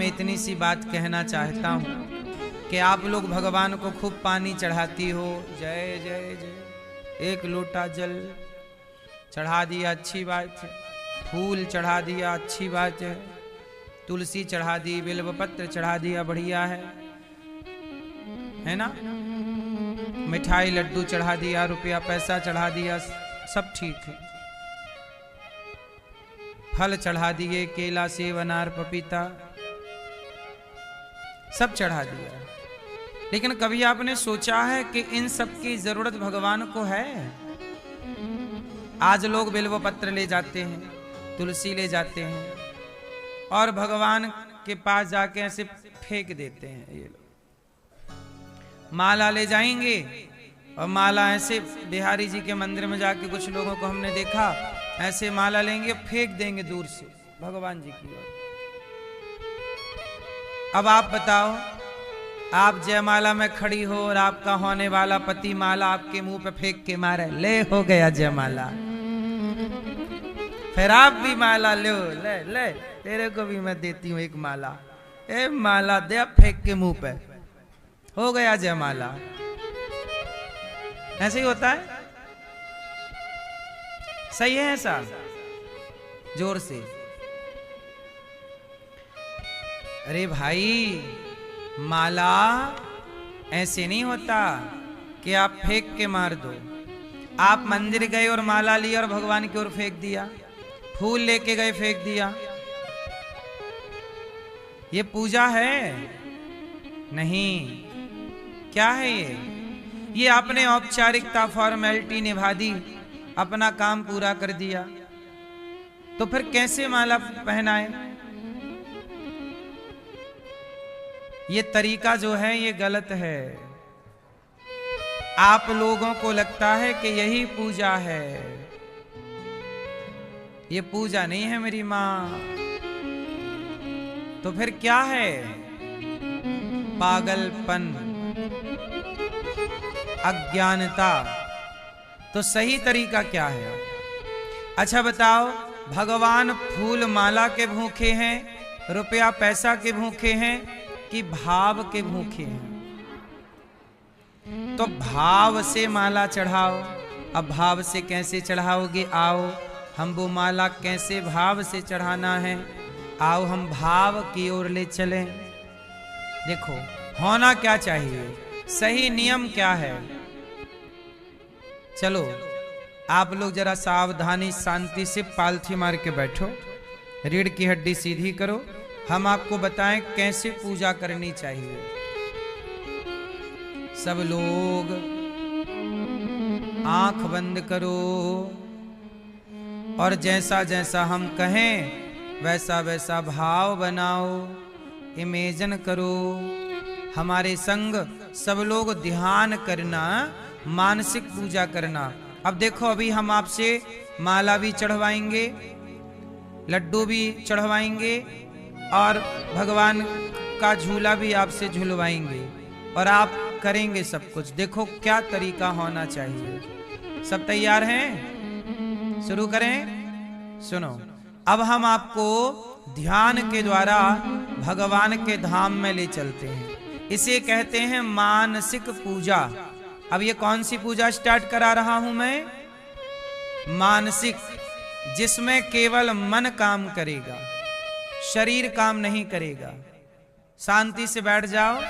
इतनी सी बात कहना चाहता हूँ कि आप लोग भगवान को खूब पानी चढ़ाती हो, जय जय जय, एक लोटा जल चढ़ा दिया अच्छी बात है, फूल चढ़ा दिया अच्छी बात है, तुलसी चढ़ा दी, बिल्वपत्र चढ़ा दिया बढ़िया है ना, मिठाई लड्डू चढ़ा दिया, रुपया पैसा चढ़ा दिया, सब ठीक है, फल चढ़ा दिए, केला सेब अनार पपीता सब चढ़ा दिया। लेकिन कभी आपने सोचा है कि इन सब की जरूरत भगवान को है? आज लोग बिल्व पत्र ले जाते हैं, तुलसी ले जाते हैं और भगवान के पास जाके ऐसे फेंक देते हैं। ये लोग माला ले जाएंगे और माला ऐसे बिहारी जी के मंदिर में जाके कुछ लोगों को हमने देखा, ऐसे माला लेंगे फेंक देंगे दूर से भगवान जी की ओर। अब आप बताओ, आप जयमाला में खड़ी हो और आपका होने वाला पति माला आपके मुंह पे फेंक के मारे, ले हो गया जयमाला, फिर आप भी माला लो, ले ले तेरे को भी मैं देती हूँ एक माला, ए माला दे फेंक के मुंह पे, हो गया जयमाला। ऐसे ही होता है, सही है ऐसा? जोर से अरे भाई, माला ऐसे नहीं होता कि आप फेंक के मार दो। आप मंदिर गए और माला ली और भगवान की ओर फेंक दिया, फूल लेके गए फेंक दिया, ये पूजा है? नहीं। क्या है ये आपने औपचारिकता फॉर्मेलिटी निभा दी, अपना काम पूरा कर दिया, तो फिर कैसे माला पहनाए? ये तरीका जो है ये गलत है। आप लोगों को लगता है कि यही पूजा है, ये पूजा नहीं है मेरी मां। तो फिर क्या है? पागलपन, अज्ञानता। तो सही तरीका क्या है? अच्छा बताओ, भगवान फूल माला के भूखे हैं, रुपया पैसा के भूखे हैं कि भाव के भूखे हैं? तो भाव से माला चढ़ाओ। अब भाव से कैसे चढ़ाओगे? आओ हम वो माला कैसे भाव से चढ़ाना है, आओ हम भाव की ओर ले चलें। देखो होना क्या चाहिए, सही नियम क्या है? चलो आप लोग जरा सावधानी शांति से पालथी मार के बैठो, रीढ़ की हड्डी सीधी करो, हम आपको बताएं कैसे पूजा करनी चाहिए। सब लोग आंख बंद करो और जैसा जैसा हम कहें वैसा वैसा भाव बनाओ, इमेजिन करो। हमारे संग सब लोग ध्यान करना, मानसिक पूजा करना। अब देखो, अभी हम आपसे माला भी चढ़वाएंगे, लड्डू भी चढ़वाएंगे और भगवान का झूला भी आपसे झुलवाएंगे और आप करेंगे सब कुछ। देखो क्या तरीका होना चाहिए। सब तैयार हैं? शुरू करें? सुनो, अब हम आपको ध्यान के द्वारा भगवान के धाम में ले चलते हैं। इसे कहते हैं मानसिक पूजा। अब ये कौन सी पूजा स्टार्ट करा रहा हूं मैं? मानसिक, जिसमें केवल मन काम करेगा, शरीर काम नहीं करेगा। शांति से बैठ जाओ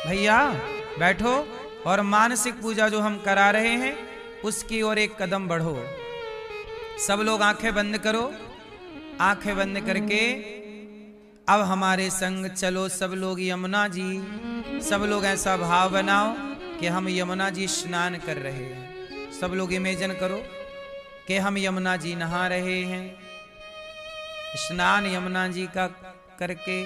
भैया, बैठो और मानसिक पूजा जो हम करा रहे हैं उसकी ओर एक कदम बढ़ो। सब लोग आंखें बंद करो। आंखें बंद करके अब हमारे संग चलो सब लोग यमुना जी। सब लोग ऐसा भाव बनाओ कि हम यमुना जी स्नान कर रहे हैं। सब लोग इमेजिन करो कि हम यमुना जी नहा रहे हैं। स्नान यमुना जी का करके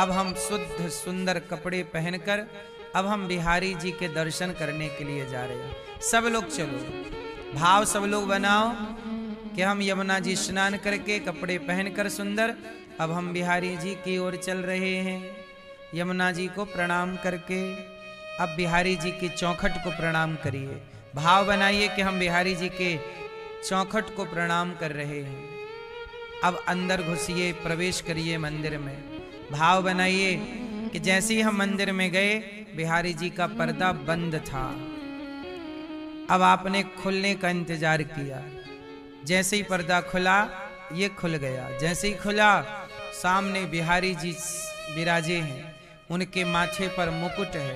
अब हम शुद्ध सुंदर कपड़े पहनकर अब हम बिहारी जी के दर्शन करने के लिए जा रहे हैं। सब लोग चलो, भाव सब लोग बनाओ कि हम यमुना जी स्नान करके कपड़े पहनकर सुंदर अब हम बिहारी जी की ओर चल रहे हैं। यमुना जी को प्रणाम करके अब बिहारी जी की चौखट को प्रणाम करिए। भाव बनाइए कि हम बिहारी जी के चौखट को प्रणाम कर रहे हैं। अब अंदर घुसिए, प्रवेश करिए मंदिर में। भाव बनाइए कि जैसे ही हम मंदिर में गए, बिहारी जी का पर्दा बंद था। अब आपने खुलने का इंतजार किया। जैसे ही पर्दा खुला, ये खुल गया। जैसे ही खुला, सामने बिहारी जी विराजे हैं। उनके माथे पर मुकुट है,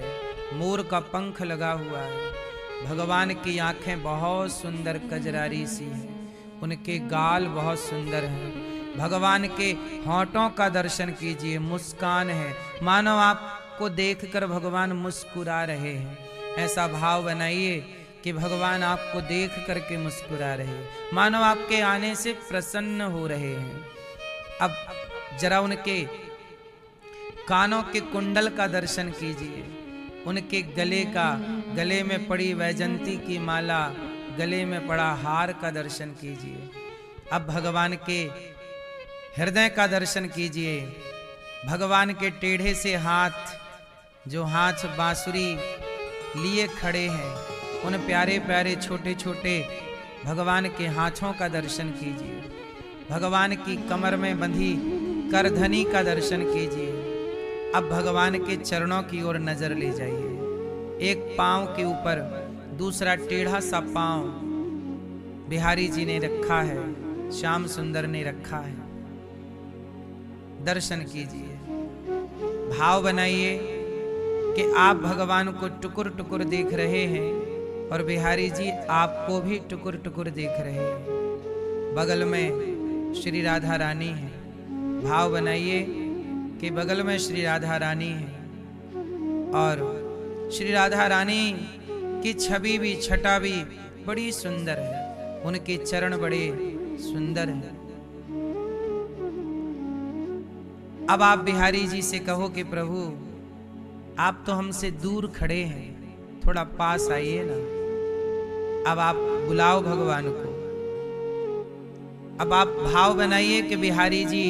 मोर का पंख लगा हुआ है। भगवान की आंखें बहुत सुंदर कजरारी सी हैं। उनके गाल बहुत सुंदर हैं। भगवान के होंठों का दर्शन कीजिए, मुस्कान है, मानो आपको देखकर भगवान मुस्कुरा रहे हैं। ऐसा भाव बनाइए कि भगवान आपको देख करके मुस्कुरा रहे हैं, मानो आपके आने से प्रसन्न हो रहे हैं। अब जरा उनके कानों के कुंडल का दर्शन कीजिए, उनके गले में पड़ी वैजंती की माला, गले में पड़ा हार का दर्शन कीजिए। अब भगवान के हृदय का दर्शन कीजिए। भगवान के टेढ़े से हाथ, जो हाथ बांसुरी लिए खड़े हैं, उन प्यारे प्यारे छोटे छोटे भगवान के हाथों का दर्शन कीजिए। भगवान की कमर में बंधी करधनी का दर्शन कीजिए। अब भगवान के चरणों की ओर नजर ले जाइए। एक पांव के ऊपर दूसरा टेढ़ा सा पांव बिहारी जी ने रखा है, श्याम सुंदर ने रखा है। दर्शन कीजिए। भाव बनाइए कि आप भगवान को टुकुर टुकुर देख रहे हैं और बिहारी जी आपको भी टुकुर टुकुर देख रहे हैं। बगल में श्री राधा रानी है। भाव बनाइए कि बगल में श्री राधा रानी है और श्री राधा रानी की छवि भी, छटा भी बड़ी सुंदर है। उनके चरण बड़े सुंदर हैं। अब आप बिहारी जी से कहो कि प्रभु, आप तो हमसे दूर खड़े हैं, थोड़ा पास आइए ना। अब आप बुलाओ भगवान को। अब आप भाव बनाइए कि बिहारी जी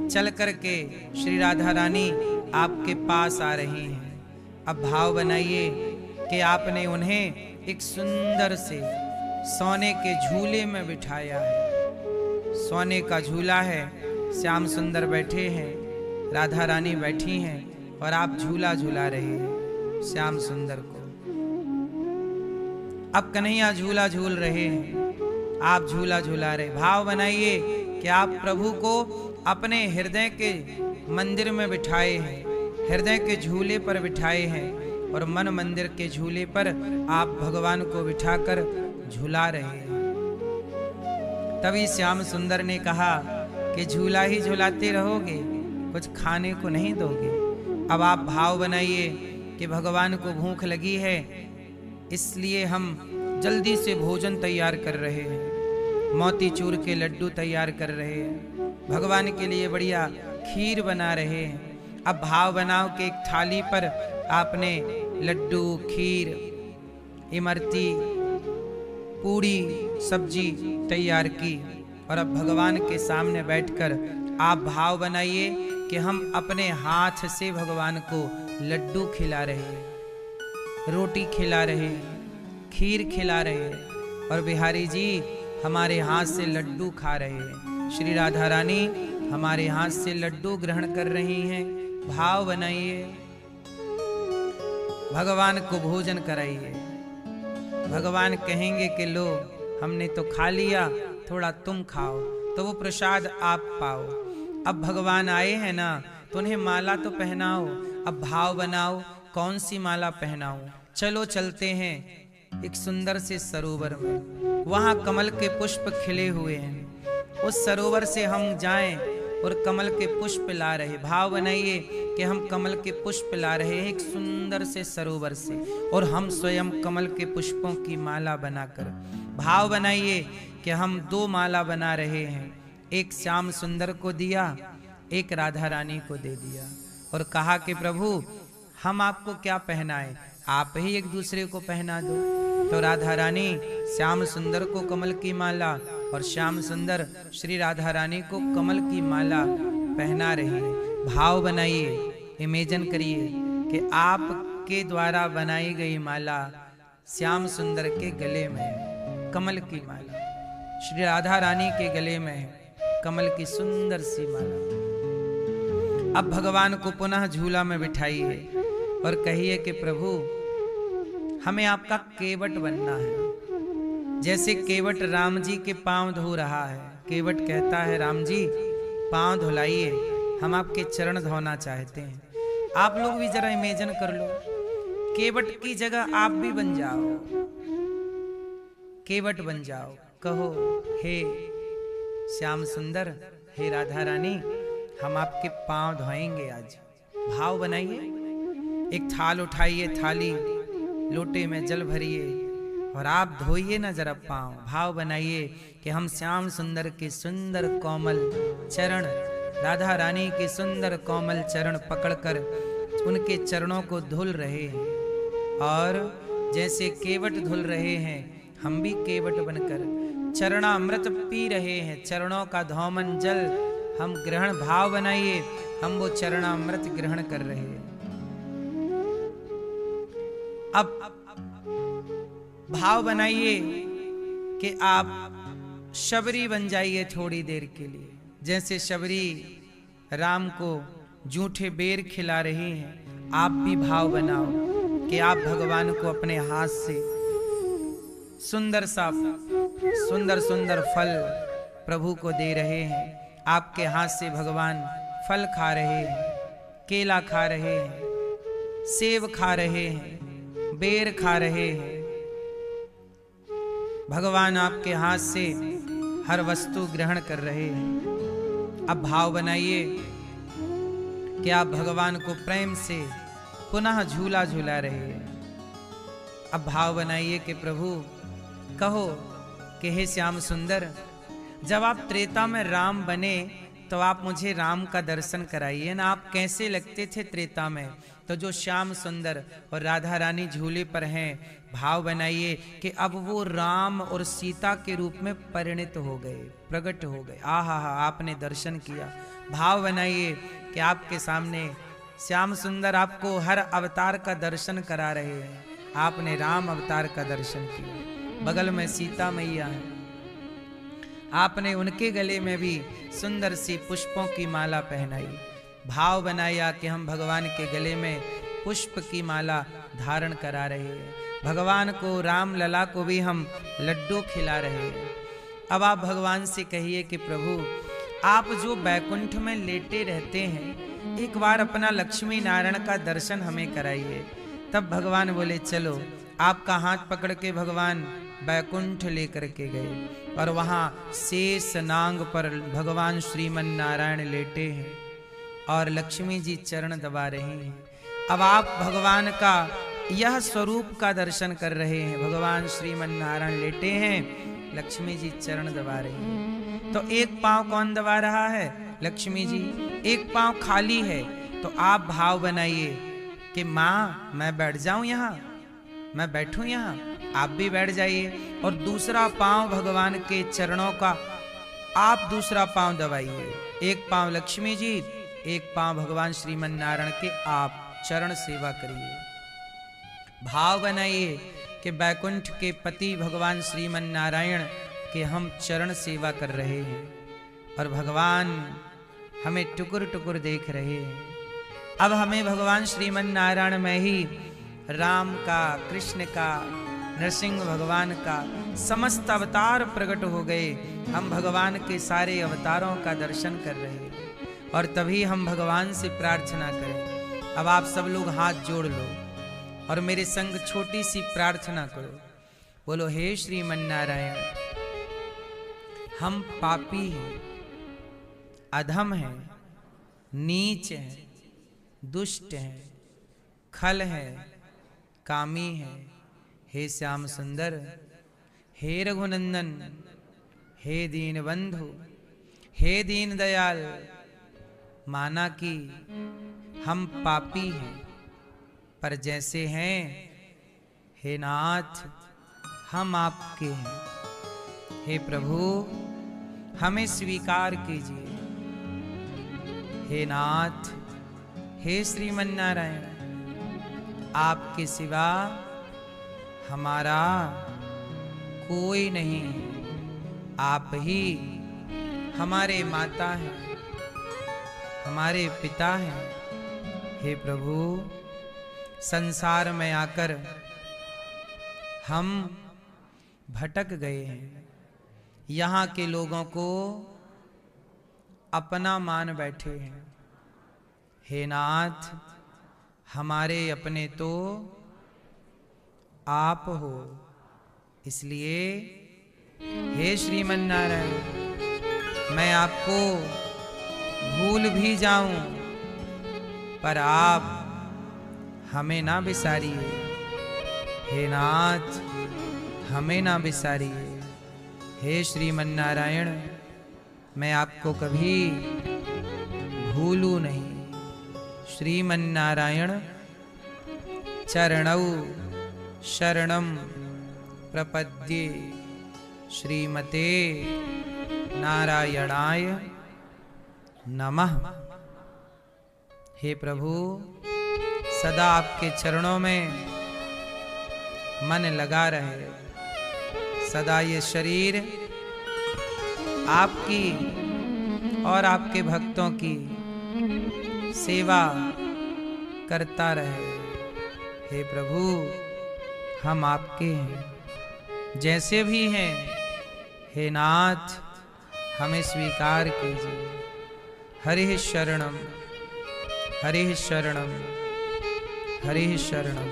चल करके श्री राधा रानी आपके पास आ रही हैं। अब भाव बनाइए कि आपने उन्हें एक सुंदर से सोने के झूले में बिठाया है। सोने का झूला है, श्याम सुंदर बैठे हैं, राधा रानी बैठी हैं और आप झूला झूला रहे हैं श्याम सुंदर को। अब कन्हैया झूला झूल रहे हैं, आप झूला झूला रहे। भाव बनाइए कि आप प्रभु को अपने हृदय के मंदिर में बिठाए हैं, हृदय के झूले पर बिठाए हैं और मन मंदिर के झूले पर आप भगवान को बिठाकर झूला रहे हैं। तभी श्याम सुंदर ने कहा कि झूला ही झूलाते रहोगे, कुछ खाने को नहीं दोगे। अब आप भाव बनाइए कि भगवान को भूख लगी है, इसलिए हम जल्दी से भोजन तैयार कर रहे हैं। मोतीचूर के लड्डू तैयार कर रहे हैं, भगवान के लिए बढ़िया खीर बना रहे हैं। अब भाव बनाओ कि एक थाली पर आपने लड्डू, खीर, इमरती, पूड़ी, सब्जी तैयार की और अब भगवान के सामने बैठकर आप भाव बनाइए कि हम अपने हाथ से भगवान को लड्डू खिला रहे हैं, रोटी खिला रहे हैं, खीर खिला रहे हैं और बिहारी जी हमारे हाथ से लड्डू खा रहे हैं। श्री राधा रानी हमारे हाथ से लड्डू ग्रहण कर रही हैं। भाव बनाइए, भगवान को भोजन कराइए। भगवान कहेंगे कि लो, हमने तो खा लिया, थोड़ा तुम खाओ, तो वो प्रसाद आप पाओ। अब भगवान आए हैं ना, तो उन्हें माला तो पहनाओ। अब भाव बनाओ, कौन सी माला पहनाओ। चलो चलते हैं एक सुंदर से सरोवर में, वहां कमल के पुष्प खिले हुए हैं। उस सरोवर से हम जाएं और कमल के पुष्प ला रहे। भाव बनाइए कि हम कमल के पुष्प ला रहे हैं एक सुंदर से सरोवर से और हम स्वयं कमल के पुष्पों की माला बनाकर। भाव बनाइए कि हम 2 माला बना रहे हैं, एक श्याम सुंदर को दिया, एक राधा रानी को दे दिया और कहा कि प्रभु हम आपको क्या पहनाएं, आप ही एक दूसरे को पहना दो। तो राधा रानी श्याम सुंदर को कमल की माला और श्याम सुंदर श्री राधा रानी को कमल की माला पहना रहे हैं। भाव बनाइए, इमेजिन करिए कि आपके द्वारा बनाई गई माला श्याम सुंदर के गले में है, कमल की माला। श्री राधा रानी के गले में है कमल की सुंदर सी माला। अब भगवान को पुनः झूला में बिठाइए और कहिए कि प्रभु हमें आपका केवट बनना है। जैसे केवट राम जी के पांव धो रहा है, केवट कहता है राम जी पांव धुलाइए, हम आपके चरण धोना चाहते हैं। आप लोग भी जरा इमेजिन कर लो, केवट की जगह आप भी बन जाओ, केवट बन जाओ, कहो हे श्याम सुंदर, हे राधा रानी, हम आपके पांव धोएंगे आज। भाव बनाइए, एक थाल उठाइए, थाली लोटे में जल भरिए और आप धोइए ना जरा पांव। भाव बनाइए कि हम श्याम सुंदर के सुंदर कोमल चरण, राधा रानी के सुंदर कोमल चरण पकड़कर उनके चरणों को धुल रहे हैं। और जैसे केवट धुल रहे हैं, हम भी केवट बनकर चरणामृत पी रहे हैं। चरणों का धौमन जल हम ग्रहण, भाव बनाइए हम वो चरणामृत ग्रहण कर रहे हैं। अब भाव बनाइए कि आप शबरी बन जाइए थोड़ी देर के लिए। जैसे शबरी राम को जूठे बेर खिला रही हैं, आप भी भाव बनाओ कि आप भगवान को अपने हाथ से सुंदर सा सुंदर सुंदर फल प्रभु को दे रहे हैं। आपके हाथ से भगवान फल खा रहे हैं, केला खा रहे हैं, सेब खा रहे हैं, बेर खा रहे हैं। भगवान आपके हाथ से हर वस्तु ग्रहण कर रहे हैं। अब भाव बनाइए कि आप भगवान को प्रेम से पुनः झूला झूला रहे हैं। अब भाव बनाइए कि प्रभु कहो कि हे श्याम सुंदर, जब आप त्रेता में राम बने तो आप मुझे राम का दर्शन कराइए ना। आप कैसे लगते थे त्रेता में, तो जो श्याम सुंदर और राधा रानी झूले पर हैं, भाव बनाइए कि अब वो राम और सीता के रूप में परिणित हो गए, प्रकट हो गए। आहा हा, आपने दर्शन किया। भाव बनाइए कि आपके सामने श्याम सुंदर आपको हर अवतार का दर्शन करा रहे हैं। आपने राम अवतार का दर्शन किया, बगल में सीता मैया है, आपने उनके गले में भी सुंदर सी पुष्पों की माला पहनाई। भाव बनाया कि हम भगवान के गले में पुष्प की माला धारण करा रहे हैं। भगवान को, राम लला को भी हम लड्डू खिला रहे हैं। अब आप भगवान से कहिए कि प्रभु आप जो बैकुंठ में लेटे रहते हैं, एक बार अपना लक्ष्मी नारायण का दर्शन हमें कराइए। तब भगवान बोले चलो। आपका हाथ पकड़ के भगवान बैकुंठ लेकर के गए और वहाँ शेष नांग पर भगवान श्रीमन नारायण लेटे हैं और लक्ष्मी जी चरण दबा रही हैं। अब आप भगवान का यह स्वरूप का दर्शन कर रहे हैं। भगवान श्रीमन नारायण लेटे हैं, लक्ष्मी जी चरण दबा रही हैं। तो एक पांव कौन दबा रहा है? लक्ष्मी जी। एक पांव खाली है, तो आप भाव बनाइए कि माँ मैं बैठ जाऊं यहाँ, मैं बैठूं यहाँ, आप भी बैठ जाइए। और दूसरा पांव भगवान के चरणों का आप दूसरा पांव दबाइए। एक पांव लक्ष्मी जी, एक पांव भगवान श्रीमन नारायण के आप चरण सेवा करिए। भाव बनाइए कि बैकुंठ के पति भगवान श्रीमन नारायण के हम चरण सेवा कर रहे हैं और भगवान हमें टुकुर टुकुर देख रहे हैं। अब हमें भगवान श्रीमन नारायण में ही राम का, कृष्ण का, नरसिंह भगवान का समस्त अवतार प्रकट हो गए। हम भगवान के सारे अवतारों का दर्शन कर रहे हैं और तभी हम भगवान से प्रार्थना करें। अब आप सब लोग हाथ जोड़ लो और मेरे संग छोटी सी प्रार्थना करो। बोलो हे श्रीमन नारायण, हम पापी हैं, अधम हैं, नीच हैं, दुष्ट हैं, खल हैं, कामी हैं। हे श्याम सुंदर, हे रघुनंदन, हे दीन बंधु, हे दीन दयाल, माना कि हम पापी हैं, पर जैसे हैं हे नाथ हम आपके हैं। हे प्रभु हमें स्वीकार कीजिए। हे नाथ, हे श्रीमन नारायण, आपके सिवा हमारा कोई नहीं है। आप ही हमारे माता हैं, हमारे पिता हैं। हे प्रभु, संसार में आकर हम भटक गए हैं, यहाँ के लोगों को अपना मान बैठे हैं। हे नाथ, हमारे अपने तो आप हो, इसलिए हे श्रीमन नारायण, मैं आपको भूल भी जाऊं पर आप हमें ना बिसारिए। हे नाथ, हमें ना बिसारिए। हे श्रीमन नारायण, मैं आपको कभी भूलूं नहीं। श्रीमन नारायण चरणौ शरणम प्रपद्ये, श्रीमते नारायणाय नमः। हे प्रभु, सदा आपके चरणों में मन लगा रहे, सदा ये शरीर आपकी और आपके भक्तों की सेवा करता रहे। हे प्रभु, हम आपके हैं, जैसे भी हैं। हे नाथ, हमें स्वीकार कीजिए। हरि शरणम, हरि शरणम, हरि शरणम।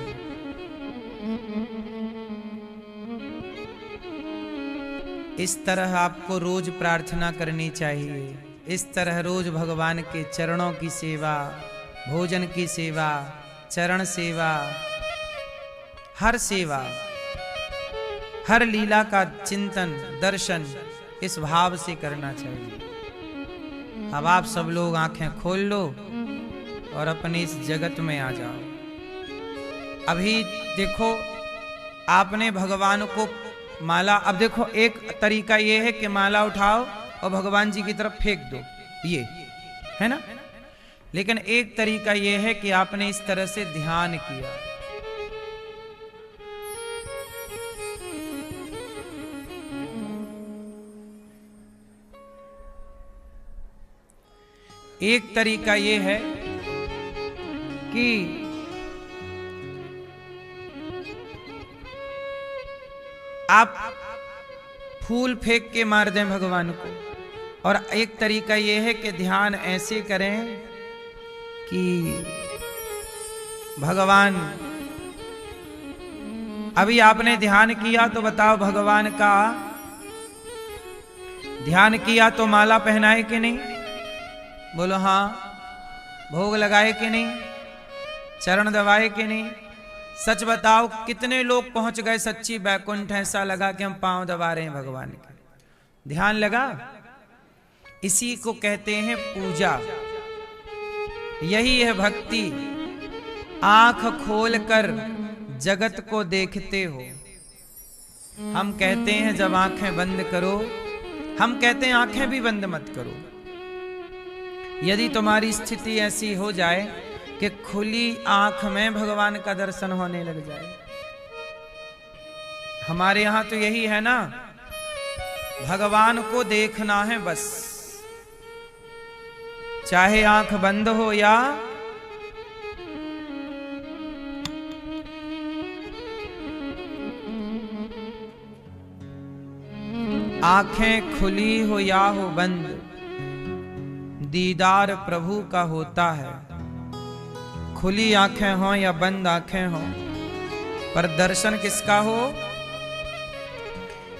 इस तरह आपको रोज प्रार्थना करनी चाहिए। इस तरह रोज भगवान के चरणों की सेवा, भोजन की सेवा, चरण सेवा, हर सेवा, हर लीला का चिंतन, दर्शन इस भाव से करना चाहिए। अब आप सब लोग आंखें खोल लो और अपने इस जगत में आ जाओ। अभी देखो, आपने भगवान को माला, अब देखो एक तरीका ये है कि माला उठाओ और भगवान जी की तरफ फेंक दो, ये है ना। लेकिन एक तरीका ये है कि आपने इस तरह से ध्यान किया। एक तरीका ये है कि आप फूल फेंक के मार दें भगवान को, और एक तरीका ये है कि ध्यान ऐसे करें कि भगवान, अभी आपने ध्यान किया तो बताओ, भगवान का ध्यान किया तो माला पहनाए कि नहीं? बोलो हाँ। भोग लगाए कि नहीं? चरण दबाए कि नहीं? सच बताओ, कितने लोग पहुंच गए सच्ची बैकुंठ? ऐसा लगा कि हम पांव दबा रहे हैं भगवान के। ध्यान लगा? इसी को कहते हैं पूजा। यही है भक्ति। आंख खोलकर जगत को देखते हो। हम कहते हैं जब आंखें बंद करो, हम कहते हैं आंखें भी बंद मत करो। यदि तुम्हारी स्थिति ऐसी हो जाए कि खुली आंख में भगवान का दर्शन होने लग जाए, हमारे यहां तो यही है ना, भगवान को देखना है बस, चाहे आंख बंद हो या आंखें खुली हो या हो बंद, दीदार प्रभु का होता है। खुली आंखें हों या बंद आंखें हों, पर दर्शन किसका हो?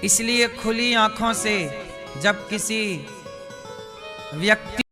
इसलिए खुली आंखों से जब किसी व्यक्ति